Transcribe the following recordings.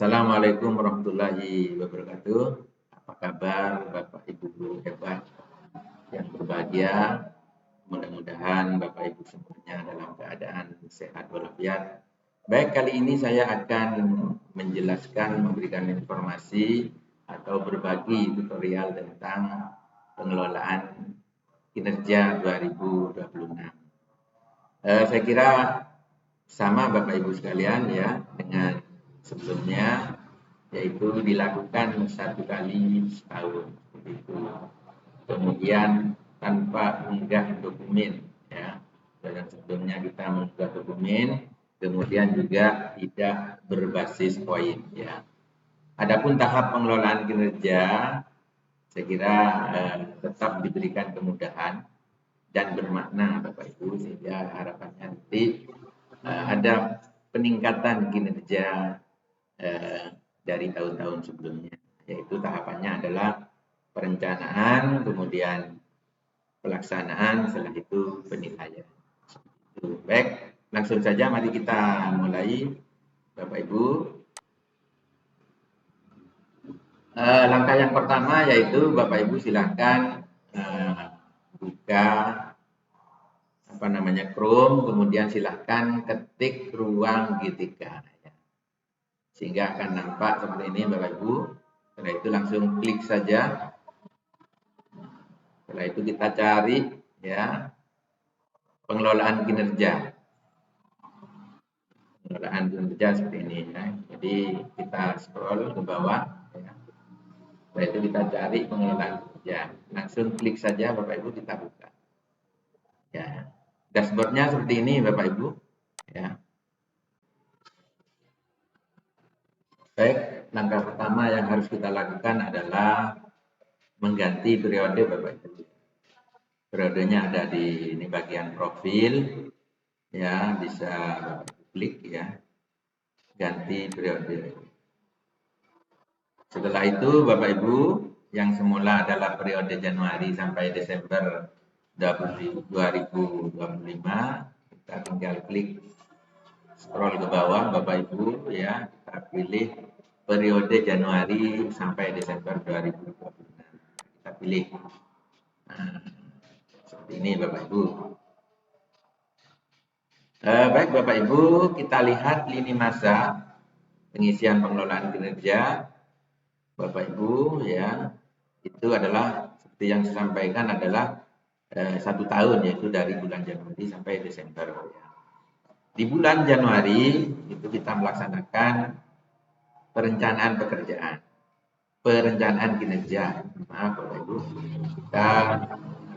Assalamualaikum warahmatullahi wabarakatuh. Apa kabar Bapak Ibu guru hebat yang berbahagia? Mudah-mudahan Bapak Ibu semuanya dalam keadaan sehat walafiat. Baik, kali ini saya akan menjelaskan, memberikan informasi atau berbagi tutorial tentang pengelolaan kinerja 2026. Saya kira sama Bapak Ibu sekalian ya dengan sebelumnya, yaitu dilakukan 1 kali setahun begitu. Kemudian tanpa unggah dokumen ya. Dan sebelumnya kita mengunggah dokumen, kemudian juga tidak berbasis poin ya. Adapun tahap pengelolaan kinerja saya kira tetap diberikan kemudahan dan bermakna Bapak Ibu, sehingga harapannya nanti ada peningkatan kinerja dari tahun-tahun sebelumnya, yaitu tahapannya adalah perencanaan, kemudian pelaksanaan, setelah itu penilaian. Baik, langsung saja mari kita mulai Bapak Ibu. Langkah yang pertama yaitu Bapak Ibu silakan buka Chrome, kemudian silahkan ketik ruang GTK ya. Sehingga akan nampak seperti ini Bapak Ibu. Setelah itu langsung klik saja. Setelah itu kita cari ya pengelolaan kinerja. Pengelolaan kinerja seperti ini ya. Jadi kita scroll ke bawah ya. Setelah itu kita cari pengelolaan kinerja. Langsung klik saja Bapak Ibu, kita buka. Ya. Dashboardnya seperti ini Bapak Ibu ya. Baik, langkah pertama yang harus kita lakukan adalah mengganti periode Bapak Ibu. Periodenya ada di ini bagian profil ya, bisa Bapak Ibu klik ya. Ganti periode. Setelah itu Bapak Ibu, yang semula adalah periode Januari sampai Desember 2025, kita tinggal klik scroll ke bawah Bapak Ibu ya, kita pilih periode Januari sampai Desember 2026. Kita pilih. Nah, seperti ini Bapak Ibu. Baik Bapak Ibu, kita lihat lini masa pengisian pengelolaan kinerja Bapak Ibu ya. Itu adalah seperti yang saya sampaikan adalah 1 tahun, yaitu dari bulan Januari sampai Desember ya. Di bulan Januari itu kita melaksanakan perencanaan pekerjaan, perencanaan kinerja. Maaf Bapak Ibu, kita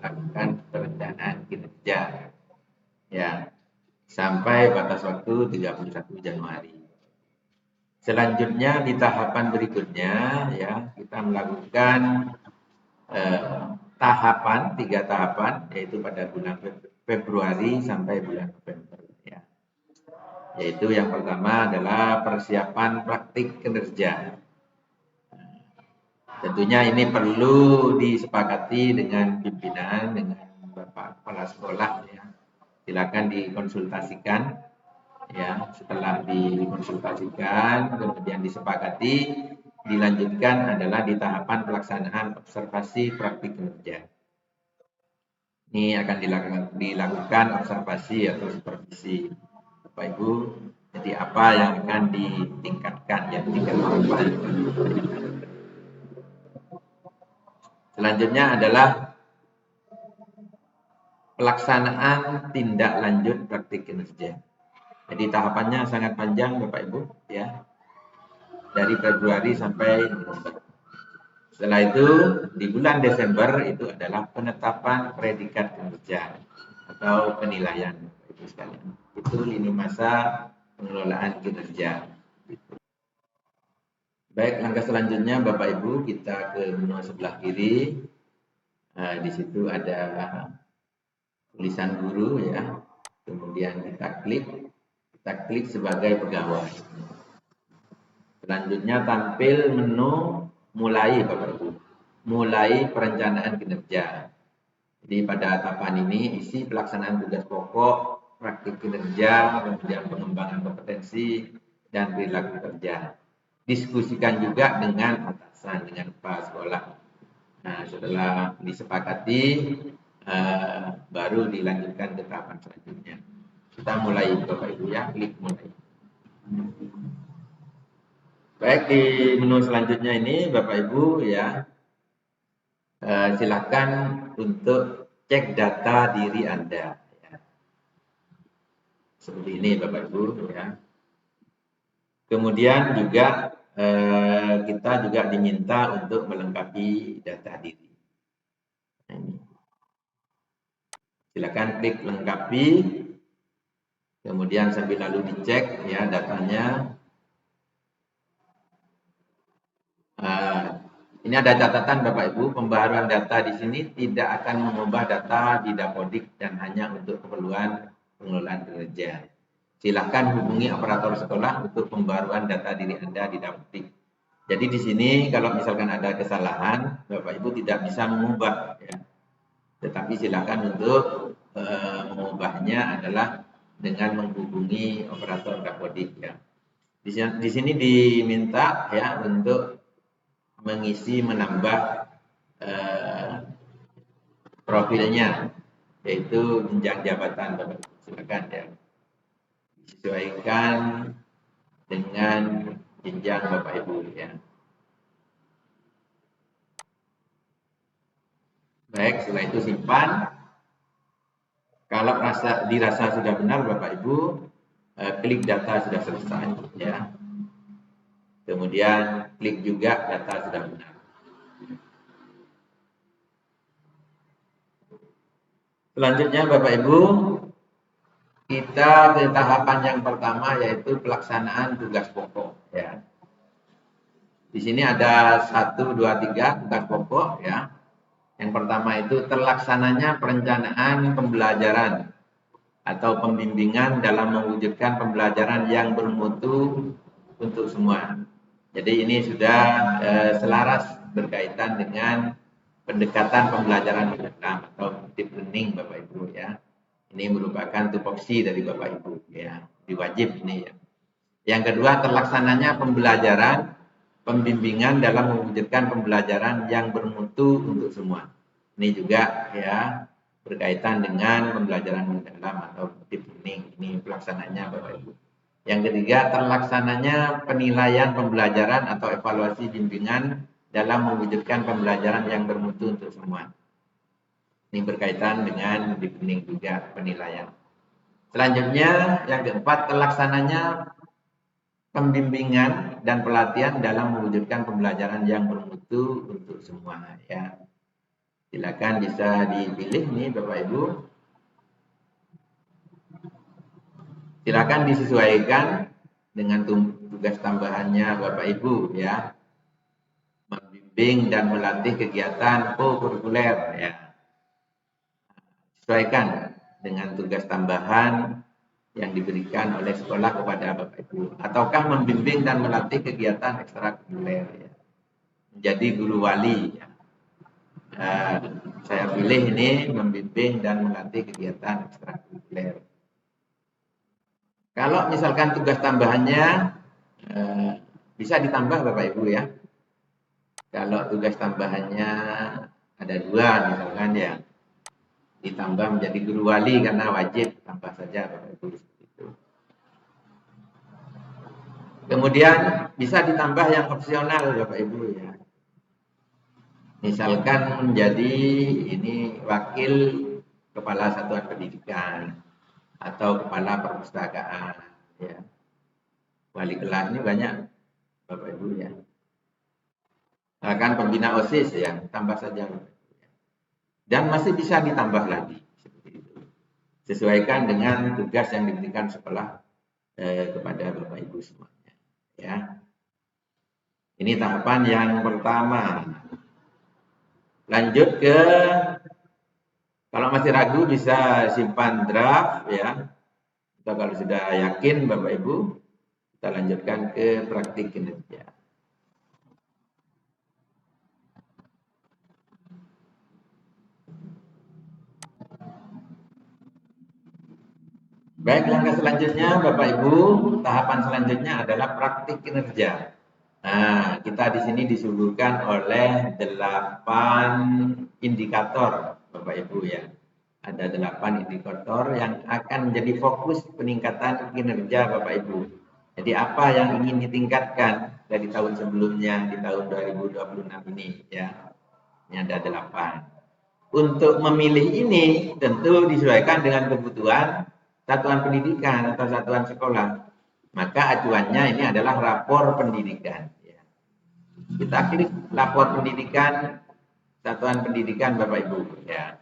melakukan perencanaan kinerja ya sampai batas waktu 31 Januari. Selanjutnya di tahapan berikutnya ya kita melakukan tahapan, 3 tahapan, yaitu pada bulan Februari sampai bulan November ya. Yaitu yang pertama adalah persiapan praktik kinerja. Tentunya ini perlu disepakati dengan pimpinan, dengan Bapak Kepala Sekolah ya. Silakan dikonsultasikan ya. Setelah dikonsultasikan kemudian disepakati, dilanjutkan adalah di tahapan pelaksanaan observasi praktik kinerja. Ini akan dilakukan observasi atau supervisi Bapak Ibu. Jadi apa yang akan ditingkatkan ya, tingkat kemampuan. Selanjutnya adalah pelaksanaan tindak lanjut praktik kinerja. Jadi tahapannya sangat panjang Bapak Ibu ya. Dari Februari sampai November. Setelah itu di bulan Desember itu adalah penetapan predikat kinerja atau penilaian Ibu sekalian. Itu lini masa pengelolaan kinerja. Baik, langkah selanjutnya Bapak Ibu kita ke menu sebelah kiri. Di situ ada tulisan guru ya. Kemudian kita klik sebagai pegawai. Selanjutnya tampil menu mulai Bapak Ibu. Mulai perencanaan kinerja. Jadi pada tahapan ini isi pelaksanaan tugas pokok, praktik kinerja, kemudian pengembangan kompetensi dan perilaku kerja. diskusikan juga dengan atasan, dengan kepala sekolah. Nah, setelah disepakati, baru dilanjutkan ke tahapan selanjutnya. Kita mulai, Bapak Ibu ya, klik mulai. Baik, di menu selanjutnya ini Bapak Ibu ya, silakan untuk cek data diri Anda. Ya. Seperti ini Bapak Ibu ya. Kemudian juga kita juga diminta untuk melengkapi data diri. Nah, ini. Silakan klik lengkapi, kemudian sambil lalu dicek ya datanya. Ini ada catatan Bapak Ibu, pembaharuan data di sini tidak akan mengubah data di Dapodik dan hanya untuk keperluan pengelolaan kinerja. Silakan hubungi operator sekolah untuk pembaruan data diri Anda di Dapodik. Jadi di sini kalau misalkan ada kesalahan, Bapak Ibu tidak bisa mengubah ya. Tetapi silakan untuk mengubahnya adalah dengan menghubungi operator Dapodik ya. Di sini diminta ya untuk mengisi menambah profilnya, yaitu jenjang jabatan Bapak. Silakan ya disesuaikan dengan jenjang Bapak Ibu ya. Baik, setelah itu simpan. Kalau dirasa sudah benar Bapak Ibu, klik data sudah selesai ya. Kemudian klik juga data sudah benar. Selanjutnya Bapak Ibu, kita ke tahapan yang pertama yaitu pelaksanaan tugas pokok ya. Di sini ada 1, 2, 3 tugas pokok ya. Yang pertama itu terlaksananya perencanaan pembelajaran atau pembimbingan dalam mewujudkan pembelajaran yang bermutu untuk semua. Jadi ini sudah selaras berkaitan dengan pendekatan pembelajaran mendalam atau deep learning Bapak Ibu ya. Ini merupakan tupoksi dari Bapak Ibu ya, diwajib ini ya. Yang kedua terlaksananya pembelajaran pembimbingan dalam mewujudkan pembelajaran yang bermutu untuk semua. Ini juga ya berkaitan dengan pembelajaran mendalam atau deep learning. Ini pelaksananya Bapak Ibu. Yang ketiga, terlaksananya penilaian pembelajaran atau evaluasi bimbingan dalam mewujudkan pembelajaran yang bermutu untuk semua. Ini berkaitan dengan deep learning juga penilaian. Selanjutnya, yang keempat, terlaksananya pembimbingan dan pelatihan dalam mewujudkan pembelajaran yang bermutu untuk semua. Ya, silakan bisa dipilih nih Bapak Ibu. Silakan disesuaikan dengan tugas tambahannya Bapak Ibu ya. Membimbing dan melatih kegiatan co-kurikuler ya. Sesuaikan dengan tugas tambahan yang diberikan oleh sekolah kepada Bapak Ibu. Ataukah membimbing dan melatih kegiatan ekstrakurikuler ya. Menjadi guru wali ya. Saya pilih ini membimbing dan melatih kegiatan ekstrakurikuler. Kalau misalkan tugas tambahannya bisa ditambah Bapak Ibu ya. Kalau tugas tambahannya ada 2 misalkan ya, ditambah menjadi guru wali karena wajib, tambah saja Bapak Ibu seperti itu. Kemudian bisa ditambah yang opsional Bapak Ibu ya. Misalkan menjadi ini wakil kepala satuan pendidikan atau kepala perpustakaan ya. Wali kelas ini banyak Bapak Ibu ya. Akan pembina OSIS ya, tambah saja. Dan masih bisa ditambah lagi seperti itu. Sesuaikan dengan tugas yang diberikan sekolah kepada Bapak Ibu semuanya ya. Ini tahapan yang pertama. Lanjut ke, kalau masih ragu bisa simpan draft ya. Atau kalau sudah yakin Bapak Ibu, kita lanjutkan ke praktik kinerja. Baik, langkah selanjutnya Bapak Ibu, tahapan selanjutnya adalah praktik kinerja. Nah, kita di sini disuguhkan oleh 8 indikator, Bapak Ibu ya. Ada 8 indikator yang akan menjadi fokus peningkatan kinerja Bapak Ibu. Jadi apa yang ingin ditingkatkan dari tahun sebelumnya di tahun 2026 ini ya. Ini ada 8. Untuk memilih ini tentu disesuaikan dengan kebutuhan satuan pendidikan atau satuan sekolah. Maka acuannya ini adalah rapor pendidikan. Kita klik lapor pendidikan, satuan pendidikan Bapak Ibu ya.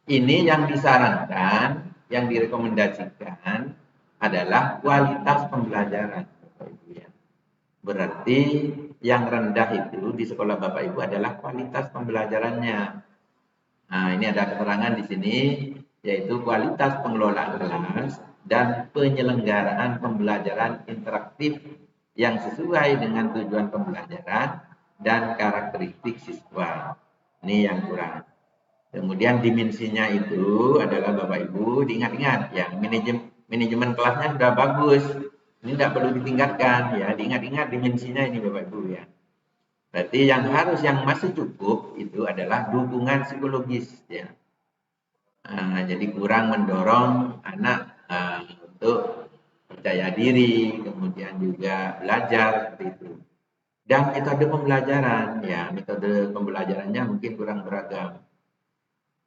Ini yang disarankan, yang direkomendasikan adalah kualitas pembelajaran Bapak Ibu ya. Berarti yang rendah itu di sekolah Bapak Ibu adalah kualitas pembelajarannya. Nah, ini ada keterangan di sini yaitu kualitas pengelolaan kelas dan penyelenggaraan pembelajaran interaktif yang sesuai dengan tujuan pembelajaran dan karakteristik siswa. Ini yang kurang. Kemudian dimensinya itu adalah Bapak Ibu diingat-ingat ya, manajemen kelasnya sudah bagus. Ini tidak perlu ditingkatkan ya, diingat-ingat dimensinya ini Bapak Ibu ya. Berarti yang masih cukup itu adalah dukungan psikologis ya. Jadi kurang mendorong anak untuk percaya diri, kemudian juga belajar seperti itu. Dan metode pembelajaran, ya metode pembelajarannya mungkin kurang beragam.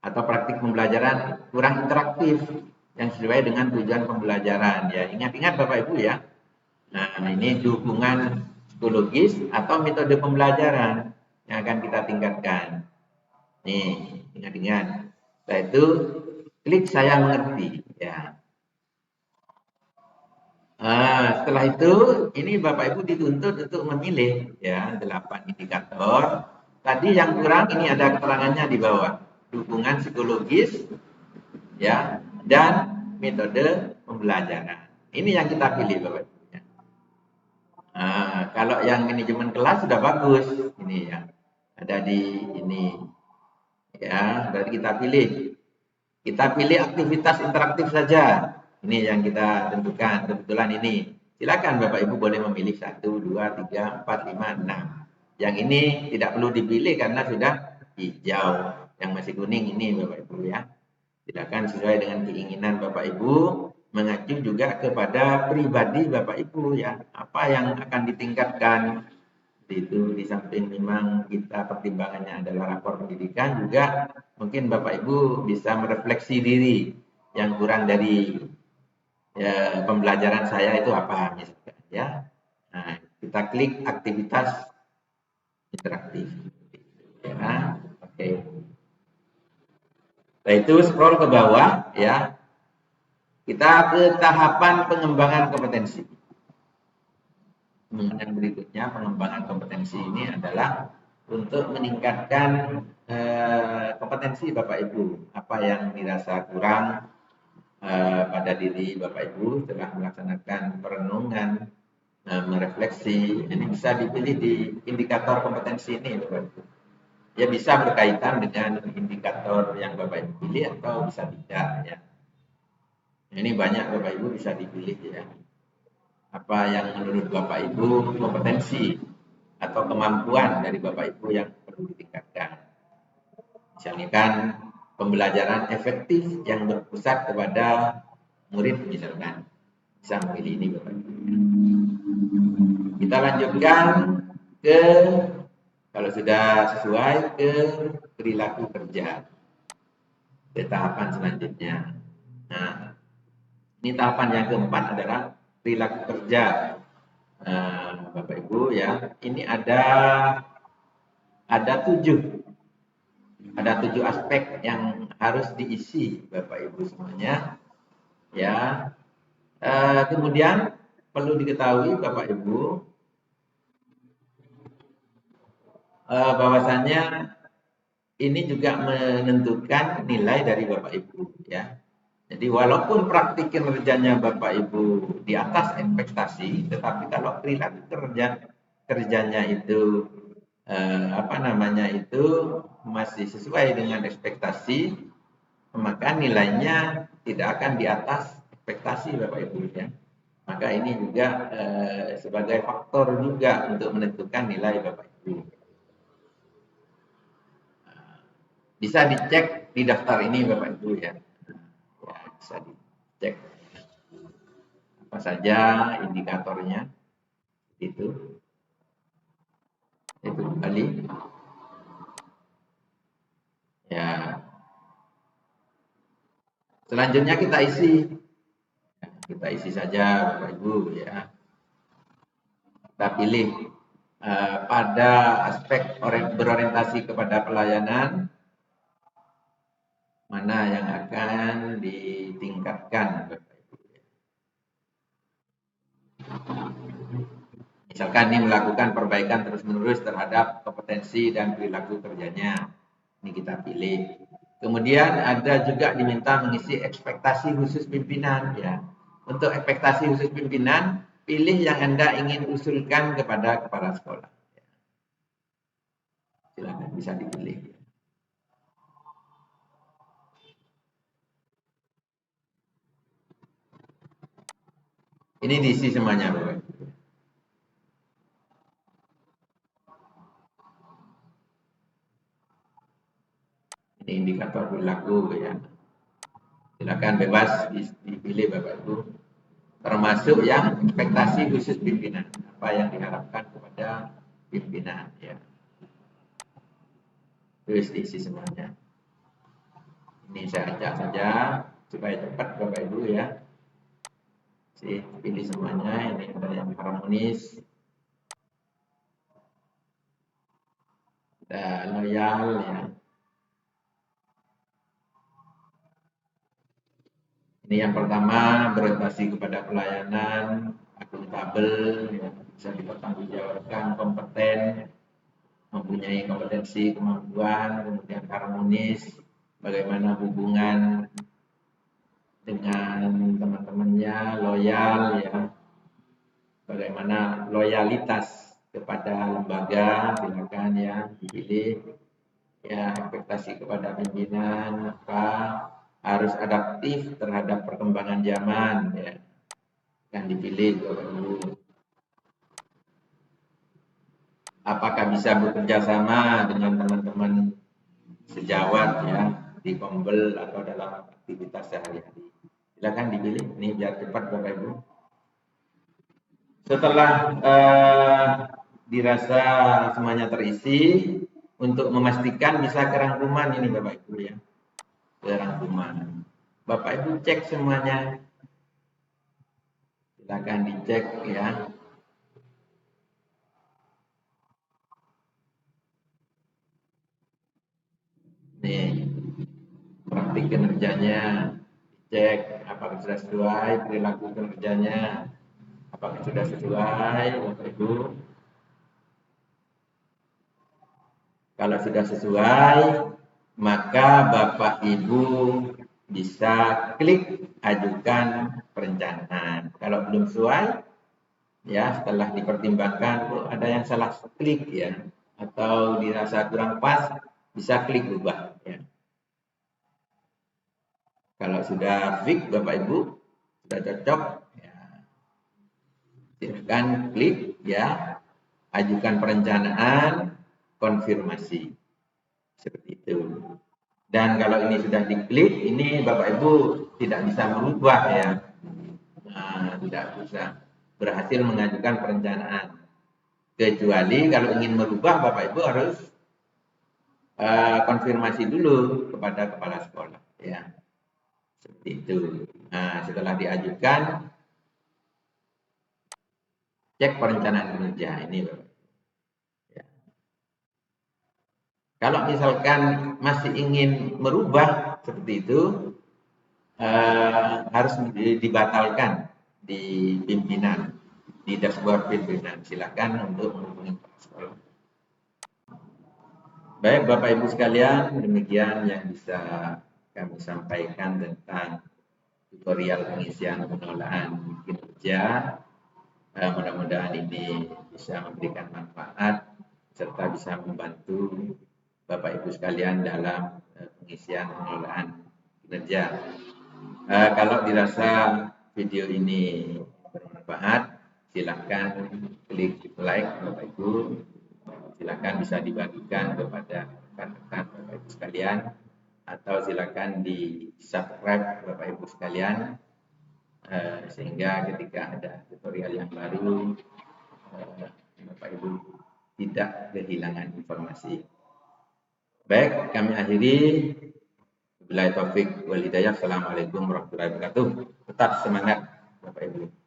Atau praktik pembelajaran kurang interaktif yang sesuai dengan tujuan pembelajaran. Ya ingat-ingat Bapak Ibu ya. Nah ini dukungan psikologis atau metode pembelajaran yang akan kita tingkatkan. Nih ingat-ingat. Setelah itu klik saya mengerti ya. Setelah itu ini Bapak Ibu dituntut untuk memilih ya 8 indikator. Tadi yang kurang ini ada keterangannya di bawah. Dukungan psikologis ya dan metode pembelajaran. Ini yang kita pilih Bapak Ibu. Ya. Kalau yang manajemen kelas sudah bagus ini ya. Ada di ini ya, berarti kita pilih. Kita pilih aktivitas interaktif saja. Ini yang kita tentukan. Kebetulan ini. Silakan Bapak Ibu boleh memilih 1, 2, 3, 4, 5, 6. Yang ini tidak perlu dipilih karena sudah hijau. Yang masih kuning ini Bapak Ibu ya. Silakan sesuai dengan keinginan Bapak Ibu. Mengacu juga kepada pribadi Bapak Ibu ya. Apa yang akan ditingkatkan. Itu di samping memang kita pertimbangannya adalah rapor pendidikan, juga mungkin Bapak Ibu bisa merefleksi diri yang kurang dari ya, pembelajaran saya itu apa misalkan ya. Nah, kita klik aktivitas interaktif ya. Oke. Nah, itu scroll ke bawah ya. Kita ke tahapan pengembangan kompetensi. Yang berikutnya pengembangan kompetensi ini adalah untuk meningkatkan kompetensi Bapak Ibu. Apa yang dirasa kurang pada diri Bapak Ibu setelah melaksanakan perenungan, merefleksi, ini bisa dipilih di indikator kompetensi ini Bapak Ibu. Ya bisa berkaitan dengan indikator yang Bapak Ibu pilih atau bisa tidak ya. Ini banyak Bapak Ibu bisa dipilih ya. Apa yang menurut Bapak Ibu kompetensi atau kemampuan dari Bapak Ibu yang perlu ditingkatkan. Misalnya kan pembelajaran efektif yang berpusat kepada murid misalkan. Bisa memilih ini Bapak Ibu. Kita lanjutkan ke kalau sudah sesuai ke perilaku kerja. Ke tahapan selanjutnya. Nah, ini tahapan yang keempat adalah perilaku kerja. Bapak Ibu ya, ini ada 7 aspek yang harus diisi Bapak Ibu semuanya ya. Kemudian perlu diketahui Bapak Ibu bahwasannya ini juga menentukan nilai dari Bapak Ibu ya. Jadi walaupun praktik kinerjanya Bapak Ibu di atas ekspektasi, tetapi kalau perilaku kerjanya itu itu masih sesuai dengan ekspektasi, maka nilainya tidak akan di atas ekspektasi Bapak Ibu ya. Maka ini juga sebagai faktor juga untuk menentukan nilai Bapak Ibu. Bisa dicek di daftar ini Bapak Ibu ya. Ya, bisa dicek apa saja indikatornya itu kembali ya. Selanjutnya kita isi saja Bapak Ibu ya. Kita pilih pada aspek berorientasi kepada pelayanan mana yang akan ditingkatkan Bapak Ibu. Misalkan ini melakukan perbaikan terus-menerus terhadap kompetensi dan perilaku kerjanya. Ini kita pilih. Kemudian ada juga diminta mengisi ekspektasi khusus pimpinan ya. Untuk ekspektasi khusus pimpinan, pilih yang Anda ingin usulkan kepada kepala sekolah. Silakan bisa dipilih. Ini diisi semuanya, Bapak. Ini indikator perilaku ya. Silakan bebas dipilih Bapak Ibu. Termasuk yang ekspektasi khusus pimpinan, apa yang diharapkan kepada pimpinan ya. Terus diisi semuanya. Ini saya acak saja supaya cepat Bapak Ibu ya. Pilih semuanya, ini ada yang harmonis, ada loyal ya. Ini yang pertama berorientasi kepada pelayanan, akuntabel, ya, bisa dipertanggungjawabkan, kompeten, mempunyai kompetensi, kemampuan, kemudian harmonis, bagaimana hubungan dengan teman-temannya, loyal ya, bagaimana loyalitas kepada lembaga, silakan ya dipilih ya, ekspektasi kepada pimpinan apa, harus adaptif terhadap perkembangan zaman ya, yang dipilih Bapak Ibu. Apakah bisa bekerja sama dengan teman-teman sejawat ya di Kombel atau dalam aktivitas sehari-hari. Silakan dipilih, ini biar cepat Bapak Ibu. Setelah dirasa semuanya terisi, untuk memastikan bisa kerangkuman ini Bapak Ibu ya, kerangkuman. Bapak Ibu cek semuanya, silakan dicek ya. Nih, praktik kinerjanya, dicek apakah sudah sesuai, perilaku kinerjanya apakah sudah sesuai Bapak Ibu. Kalau sudah sesuai, maka Bapak Ibu bisa klik ajukan perencanaan. Kalau belum sesuai, ya setelah dipertimbangkan ada yang salah klik ya, atau dirasa kurang pas, bisa klik ubah ya. Kalau sudah fix Bapak Ibu, sudah cocok, ya, silakan klik ya, ajukan perencanaan, konfirmasi. Seperti itu. Dan kalau ini sudah diklik, ini Bapak Ibu tidak bisa merubah ya. Nah, tidak bisa berhasil mengajukan perencanaan. Kecuali kalau ingin merubah, Bapak Ibu harus konfirmasi dulu kepada kepala sekolah ya. Seperti itu. Nah, setelah diajukan, cek perencanaan kinerja ini Bapak. Ya. Kalau misalkan masih ingin merubah seperti itu, harus dibatalkan di pimpinan, di dashboard pimpinan. Silakan untuk menghubungi kepala sekolah. Baik Bapak Ibu sekalian, demikian yang bisa kami sampaikan tentang tutorial pengisian pengelolaan kinerja. Mudah-mudahan ini bisa memberikan manfaat serta bisa membantu Bapak Ibu sekalian dalam pengisian pengelolaan kinerja. Kalau dirasa video ini bermanfaat, bermanfaat, silakan klik like Bapak Ibu, silakan bisa dibagikan kepada rekan-rekan Bapak Ibu sekalian, atau silakan di subscribe Bapak Ibu sekalian, sehingga ketika ada tutorial yang baru Bapak Ibu tidak kehilangan informasi. Baik, kami akhiri. Wabillahi taufik wal hidayah. Assalamualaikum warahmatullahi wabarakatuh. Tetap semangat Bapak Ibu.